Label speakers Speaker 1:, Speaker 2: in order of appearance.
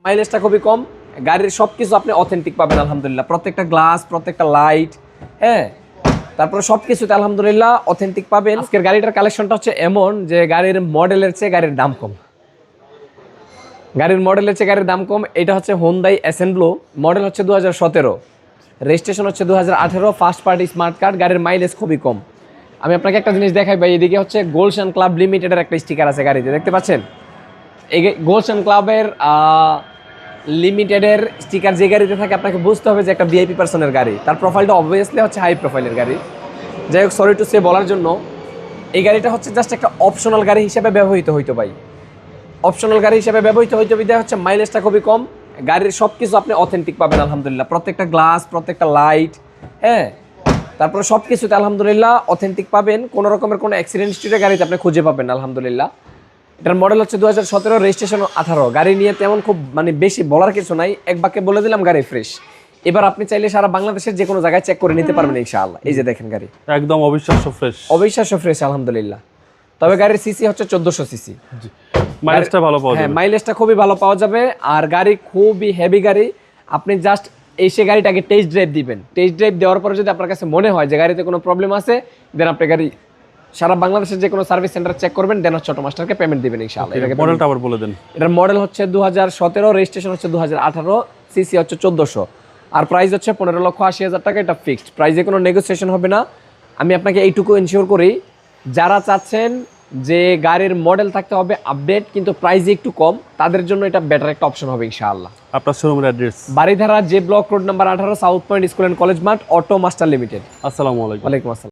Speaker 1: মাইলেজটা খুবই কম, গাড়ির সবকিছু আপনি অথেন্টিক পাবেন আলহামদুলিল্লাহ। প্রত্যেকটা গ্লাস, প্রত্যেকটা লাইট, হ্যাঁ, তারপরে সবকিছুতে আলহামদুলিল্লাহ অথেন্টিক পাবেন। আজকের গাড়িটার কালেকশনটা হচ্ছে এমন যে গাড়ির মডেলের চেয়ে গাড়ির দাম কম। গাড়ির মডেলের চেয়ে গাড়ির দাম কম। এটা হচ্ছে হোন্ডাই অ্যাসেন্বলো, মডেল হচ্ছে 2017, রেজিস্ট্রেশন হচ্ছে 2018, ফার্স্ট পার্টি স্মার্ট কার্ড। গাড়ির মাইলেজ খুবই কম। আমি আপনাকে একটা জিনিস দেখাই ভাই, এদিকে হচ্ছে গোলশান ক্লাব লিমিটেডের একটা স্টিকার আছে গাড়িতে, দেখতে পাচ্ছেন? এই গোলশান ক্লাবের লিমিটেডের স্টিকার যে গাড়িতে থাকে আপনাকে বুঝতে হবে যে একটা ভিআইপি পার্সনের গাড়ি। তার প্রোফাইলটা অবভিয়াসলি হচ্ছে হাই প্রোফাইলের গাড়ি। যাই হোক, সরি টু সে বলার জন্য, এই গাড়িটা হচ্ছে জাস্ট একটা অপশনাল গাড়ি হিসেবে ব্যবহৃত হইতো ভাই। অপশনাল গাড়ি হিসেবে ব্যবহৃত হইতো বিধায় হচ্ছে মাইলেজটা খুবই কম। গাড়ির সব কিছু আপনি অথেন্টিক পাবেন আলহামদুলিল্লাহ। প্রত্যেকটা গ্লাস, প্রত্যেকটা লাইট, হ্যাঁ, তারপরে সব কিছুতে আলহামদুলিল্লাহ অথেন্টিক পাবেন। কোনো রকমের কোনো অ্যাক্সিডেন্ট হিস্ট্রির গাড়িতে আপনি খুঁজে পাবেন আলহামদুলিল্লাহ। এটার মডেল হচ্ছে 2017, রেজিস্ট্রেশন 18। গাড়ি নিয়ে তেমন খুব বেশি বলার কিছু নাই, এক বাক্যে বলে দিলাম গাড়ি ফ্রেশ। এবার আপনি চাইলে সারা বাংলাদেশের যে কোনো জায়গায় চেক করে নিতে পারবেন ইনশাআল্লাহ। এই যে দেখেন গাড়ি
Speaker 2: একদম অবিশ্বাস্য ফ্রেশ,
Speaker 1: অবিশ্বাস্য ফ্রেশ আলহামদুলিল্লাহ। তবে গাড়ির সিসি হচ্ছে 1400 সিসি।
Speaker 2: মাইলেজটা ভালো পাওয়া
Speaker 1: হ্যাঁ,
Speaker 2: যাবে।
Speaker 1: মাইলেজটা খুবই ভালো পাওয়া যাবে। আর গাড়ি খুবই হেভি গাড়ি। আপনি জাস্ট এসে গাড়িটাকে টেস্ট ড্রাইভ দিবেন। টেস্ট ড্রাইভ দেওয়ার পরে যদি আপনার কাছে মনে হয় যে গাড়িতে কোনো প্রবলেম আছে, দেন আপনি গাড়ি সারা বাংলাদেশের যে কোনো সার্ভিস সেন্টার চেক করবেন, দেন ছোট মাস্টারকে পেমেন্ট দিবেন ইনশাআল্লাহ।
Speaker 2: মডেলটা আবার বলে দেন।
Speaker 1: এটার মডেল হচ্ছে 2017, রেজিস্ট্রেশন হচ্ছে 2018, সিসি হচ্ছে 1400, আর প্রাইস হচ্ছে 15,80,000 টাকা। এটা ফিক্সড প্রাইসে কোনো নেগোসিয়েশন হবে না। আমি আপনাকে এইটুকু এনশিওর করি, যারা চাচ্ছেন যে গাড়ির মডেল থাকতে হবে আপডেট কিন্তু প্রাইসে একটু কম, তাদের জন্য এটা বেটার একটা অপশন হবে ইনশাআল্লাহ।
Speaker 2: আপনার শোরুমের address?
Speaker 1: Baridhara J block, road number 18, south point school and college মাঠ, অটো মাস্টার লিমিটেড।
Speaker 2: আসসালামু আলাইকুম।
Speaker 1: ওয়ালাইকুম আসসালাম।